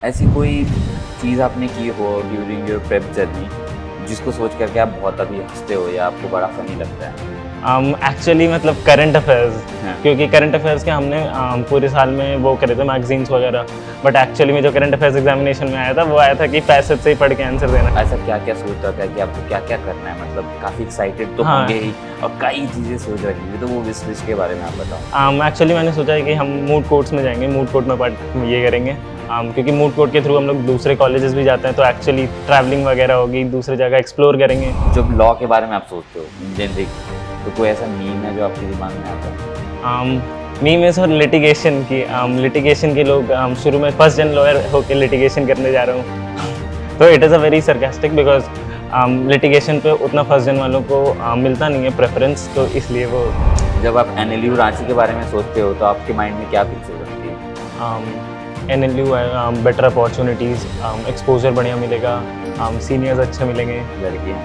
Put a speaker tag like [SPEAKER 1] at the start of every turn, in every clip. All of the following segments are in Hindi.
[SPEAKER 1] ऐसी कोई चीज़ आपने की हो ड्यूरिंग योर प्रेप जर्नी जिसको सोच करके आप बहुत अभी हँसते हो या आपको बड़ा फ़नी लगता है?
[SPEAKER 2] एक्चुअली मतलब करंट अफेयर्स,
[SPEAKER 1] हाँ।
[SPEAKER 2] क्योंकि करंट अफेयर्स के हमने पूरे साल में वो करे थे मैगजीन्स वगैरह। बट एक्चुअली में जो करंट अफेयर्स एग्जामिनेशन में आया था वो आया था कि पैसेज से ही पढ़ के आंसर देना।
[SPEAKER 1] ऐसा क्या-क्या सोच रखा है कि आपको क्या-क्या करना है? मतलब काफ़ी एक्साइटेड तो
[SPEAKER 2] हाँ।
[SPEAKER 1] होंगे ही और कई चीज़ें सोच रखी है, तो वो विश लिस्ट के बारे में आप बताओ?
[SPEAKER 2] एक्चुअली मैंने सोचा है कि हम मूड कोर्ट्स में जाएंगे, मूड कोर्ट में ये करेंगे। क्योंकि मूड कोर्ट के थ्रू हम लोग दूसरे कॉलेजेस भी जाते हैं, तो एक्चुअली ट्रैवलिंग वगैरह होगी, दूसरी जगह एक्सप्लोर करेंगे।
[SPEAKER 1] जब लॉ के बारे में आप सोचते हो इंजीनियरिंग, तो कोई ऐसा मीम है जो आपके दिमाग में आता है?
[SPEAKER 2] मीम इज और लिटिगेशन के लोग शुरू में फर्स्ट जन लॉयर होकर लिटिगेशन करने जा रहा हूँ। तो it is a very sarcastic because litigation पे उतना फर्स्ट जन वालों को मिलता नहीं है प्रेफरेंस, तो इसलिए वो
[SPEAKER 1] जब आप एनएलयू रांची के बारे में सोचते हो तो आपके माइंड में क्या पिक्चर बनती है?
[SPEAKER 2] NLU बेटर अपॉर्चुनिटीज़, एक्सपोजर बढ़िया मिलेगा, सीनियर्स अच्छे मिलेंगे।
[SPEAKER 1] लड़कियाँ।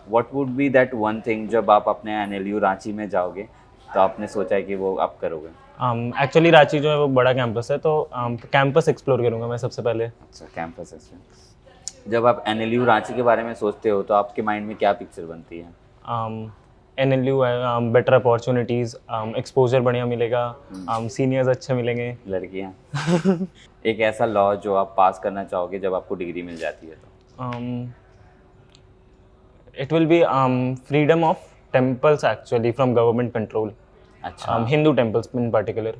[SPEAKER 1] What would be that one thing जब आप अपने एनएलयू रांची में जाओगे तो आपने सोचा है कि वो आप करोगे?
[SPEAKER 2] एक्चुअली रांची जो है वो बड़ा कैंपस है, तो कैंपस एक्सप्लोर करूँगा मैं सबसे पहले।
[SPEAKER 1] अच्छा, कैंपस है। जब आप एनएलयू रांची के बारे में सोचते हो तो आपके माइंड में क्या पिक्चर बनती है?
[SPEAKER 2] NLU बेटर अपॉर्चुनिटीज़, एक्सपोजर बढ़िया मिलेगा, सीनियर्स अच्छे मिलेंगे।
[SPEAKER 1] लड़कियाँ। एक ऐसा लॉ जो आप पास करना चाहोगे जब आपको डिग्री मिल जाती है तो?
[SPEAKER 2] It will be freedom of temples actually from government control.
[SPEAKER 1] अच्छा।
[SPEAKER 2] Hindu temples in particular,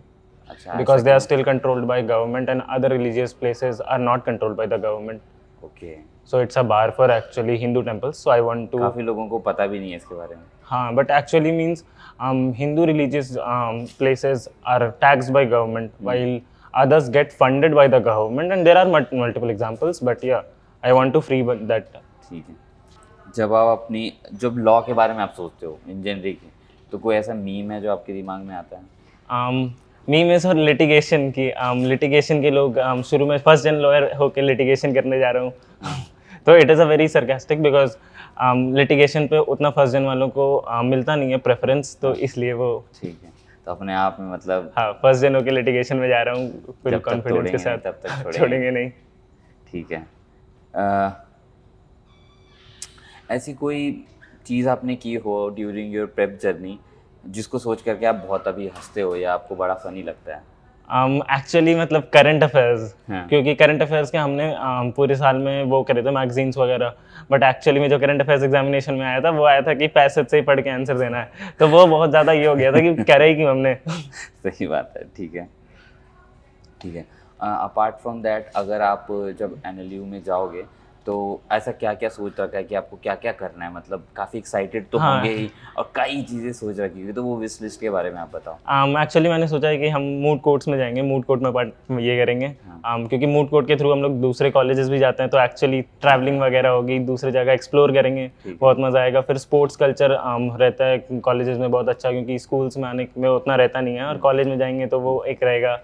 [SPEAKER 1] अच्छा,
[SPEAKER 2] because they
[SPEAKER 1] ऐसा
[SPEAKER 2] are still controlled by government and other religious places are not controlled by the government.
[SPEAKER 1] क्यों? Okay.
[SPEAKER 2] So it's a bar for actually Hindu temples. So I want to.
[SPEAKER 1] काफ़ी लोगों को पता भी नहीं है इसके बारे में।
[SPEAKER 2] हाँ, but actually means Hindu religious places are taxed by government while others get funded by the government, and there are multiple examples. But yeah, I want to free that.
[SPEAKER 1] ठीक है। जब लॉ के बारे में आप सोचते हो इंजीनियरिंग की, तो कोई ऐसा मीम है जो आपके दिमाग में आता है?
[SPEAKER 2] मीम इज और लिटिगेशन के लोग शुरू में फर्स्ट जन लॉयर होकर लिटिगेशन करने जा रहा हूँ। तो it is a very sarcastic because litigation पे उतना फर्स्ट जन वालों को मिलता नहीं है प्रेफरेंस, तो इसलिए वो
[SPEAKER 1] ठीक है। तो अपने आप में मतलब
[SPEAKER 2] हाँ फर्स्ट जन होकर लिटिगेशन में जा रहा हूँ पूरे
[SPEAKER 1] जब तक
[SPEAKER 2] कॉन्फिडेंस के
[SPEAKER 1] तोड़ेंगे नहीं,
[SPEAKER 2] साथ।
[SPEAKER 1] तब तक
[SPEAKER 2] छोड़ेंगे नहीं।
[SPEAKER 1] ठीक है। ऐसी कोई चीज़ आपने की हो ड्यूरिंग योर प्रेप जर्नी जिसको सोच करके आप बहुत अभी हँसते हो या आपको बड़ा फ़नी लगता है?
[SPEAKER 2] एक्चुअली मतलब करंट अफेयर्स,
[SPEAKER 1] हाँ।
[SPEAKER 2] क्योंकि करंट अफेयर्स के हमने पूरे साल में वो करे थे मैगजीन्स वगैरह। बट एक्चुअली में जो करंट अफेयर्स एग्जामिनेशन में आया था वो आया था कि पैसेज से ही पढ़ के आंसर देना है, तो वो बहुत ज़्यादा ये हो गया था कि करे ही क्यों हमने।
[SPEAKER 1] सही बात है। ठीक है, ठीक है। अपार्ट फ्रॉम दैट, अगर आप जब एनएलयू में जाओगे तो ऐसा क्या-क्या सोच रखा है कि आपको क्या-क्या करना है? मतलब काफ़ी एक्साइटेड तो
[SPEAKER 2] हाँ।
[SPEAKER 1] होंगे ही और कई चीज़ें सोच रखी हुई, तो वो विश लिस्ट के बारे में आप बताओ?
[SPEAKER 2] एक्चुअली मैंने सोचा है कि हम मूड कोर्ट्स में जाएंगे, मूड कोर्ट में ये करेंगे। क्योंकि मूड कोर्ट के थ्रू हम लोग दूसरे कॉलेजेस भी जाते हैं, तो एक्चुअली ट्रैवलिंग वगैरह होगी, दूसरी जगह एक्सप्लोर करेंगे, बहुत मज़ा आएगा। फिर स्पोर्ट्स कल्चर रहता है कॉलेजेस में बहुत अच्छा, क्योंकि स्कूल्स में आने में उतना रहता नहीं है, और कॉलेज में जाएंगे तो वो एक रहेगा।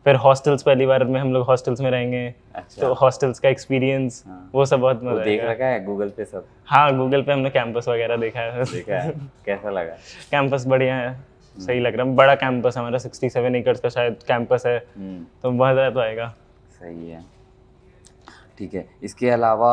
[SPEAKER 2] फिर हॉस्टल्स, पहली बार में हम लोग हॉस्टल्स में रहेंगे।
[SPEAKER 1] अच्छा।
[SPEAKER 2] तो हॉस्टल्स का एक्सपीरियंस वो सब बहुत
[SPEAKER 1] वो
[SPEAKER 2] मज़ा
[SPEAKER 1] देख
[SPEAKER 2] आएगा।
[SPEAKER 1] रखा है गूगल पे सब?
[SPEAKER 2] हाँ, गूगल पे हमने कैंपस वगैरह देखा है।
[SPEAKER 1] देखा है, कैसा लगा?
[SPEAKER 2] कैंपस बढ़िया है, सही लग रहा है। बड़ा कैंपस है हमारा, 67 एकड़ का शायद कैंपस है, तो मज़ा तो आएगा।
[SPEAKER 1] सही है। ठीक है। इसके अलावा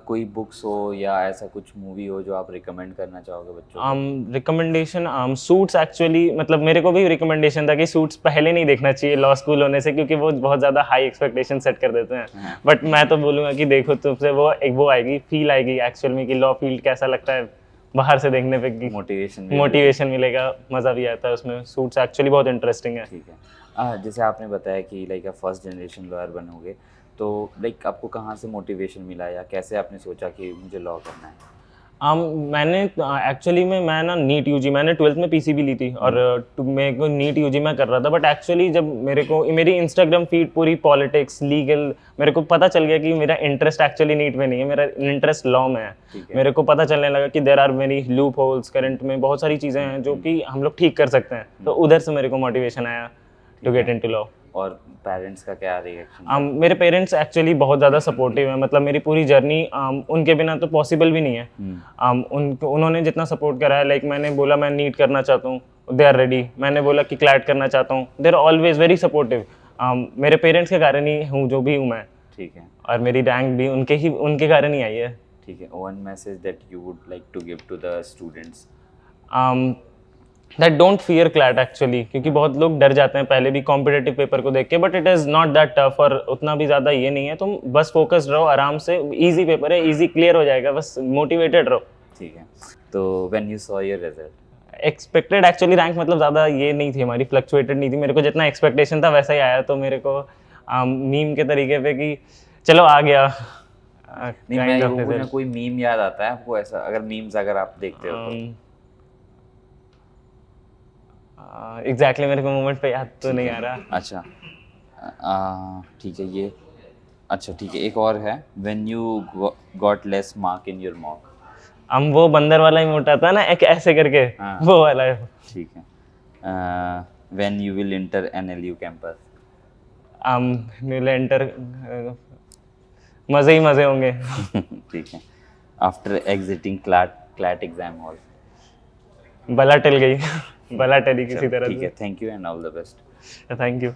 [SPEAKER 1] कोई बुक्स हो या ऐसा कुछ मूवी हो जो आप रिकमेंड करना चाहोगे बच्चों को?
[SPEAKER 2] रिकमेंडेशन सूट्स, एक्चुअली मतलब मेरे को भी रिकमेंडेशन था कि सूट्स पहले नहीं देखना चाहिए लॉ स्कूल होने से, क्योंकि वो बहुत ज़्यादा हाई एक्सपेक्टेशन सेट कर देते हैं। बट मैं तो बोलूँगा कि देखो, तुमसे वो आएगी, फील आएगी एक्चुअल में कि लॉ फील्ड कैसा लगता है बाहर से देखने पे, कि मोटिवेशन मिलेगा, मज़ा भी आता है उसमें। सूट्स एक्चुअली बहुत इंटरेस्टिंग है।
[SPEAKER 1] ठीक है। जैसे आपने बताया कि लाइक आप फर्स्ट जनरेशन लॉयर बनोगे, तो लाइक आपको कहाँ से मोटिवेशन मिला या कैसे आपने सोचा कि मुझे लॉ करना है?
[SPEAKER 2] मैंने एक्चुअली में मैं ना नीट यूजी, मैंने 12th में पीसीबी ली थी, और मेरे को नीट यूजी में कर रहा था। बट एक्चुअली जब मेरी इंस्टाग्राम फीड पूरी पॉलिटिक्स, लीगल, मेरे को पता चल गया कि मेरा इंटरेस्ट एक्चुअली नीट में नहीं है, मेरा इंटरेस्ट लॉ में है। मेरे को पता चलने लगा कि there are many loopholes current में, बहुत सारी चीज़ें हैं जो कि हम लोग ठीक कर सकते हैं। तो उधर से मेरे को मोटिवेशन आया टू गेट इनटू लॉ।
[SPEAKER 1] और पेरेंट्स का क्या रिएक्शन?
[SPEAKER 2] मेरे पेरेंट्स एक्चुअली बहुत ज़्यादा सपोर्टिव हैं, मतलब मेरी पूरी जर्नी उनके बिना तो पॉसिबल भी नहीं है। उन्होंने जितना सपोर्ट करा है, लाइक मैंने बोला मैं नीट करना चाहता हूँ, दे आर रेडी। मैंने बोला कि क्लैट करना चाहता हूँ, they are always very supportive. मेरे पेरेंट्स के कारण ही हूँ जो भी हूँ मैं,
[SPEAKER 1] ठीक है,
[SPEAKER 2] और मेरी रैंक भी उनके कारण ही आई है।
[SPEAKER 1] ठीक है। One message that you would like to give to the students.
[SPEAKER 2] That don't fear CLAT actually, क्योंकि बहुत लोग डर जाते हैं पहले भी कॉम्पिटेटिव पेपर को देख के, but it is not that tough, और उतना भी ज़्यादा ये नहीं है। तुम बस फोकस्ड रहो, आराम से, इजी पेपर है, इजी क्लियर हो जाएगा, बस मोटिवेटेड रहो।
[SPEAKER 1] ठीक है। तो when you saw your result,
[SPEAKER 2] expected actually rank मतलब ज़्यादा ये नहीं थी हमारी, फ्लक्चुएटेड नहीं थी, मेरे को जितना एक्सपेक्टेशन था वैसा ही आया, तो मेरे को मीम के तरीके पे कि चलो आ गया।
[SPEAKER 1] नहीं मैं वो ना कोई मीम याद आता है आपको ऐसा, अगर मीम्स अगर आप देखते हो तो?
[SPEAKER 2] एग्जैक्टली मेरे को मोमेंट पे याद तो नहीं आ रहा।
[SPEAKER 1] अच्छा, ठीक है ये, अच्छा ठीक है, एक और है, when you got less mark in your mock.
[SPEAKER 2] हम वो बंदर वाला ही मोटा था ना, एक ऐसे करके,
[SPEAKER 1] हाँ।
[SPEAKER 2] वो वाला है।
[SPEAKER 1] ठीक है। When you will enter NLU campus.
[SPEAKER 2] नील एंटर, मज़े ही मज़े होंगे।
[SPEAKER 1] ठीक है। After exiting CLAT exam hall.
[SPEAKER 2] बला टल गई। बला टली किसी तरह
[SPEAKER 1] ठीक
[SPEAKER 2] से।
[SPEAKER 1] है, thank you and all the best.
[SPEAKER 2] Thank you.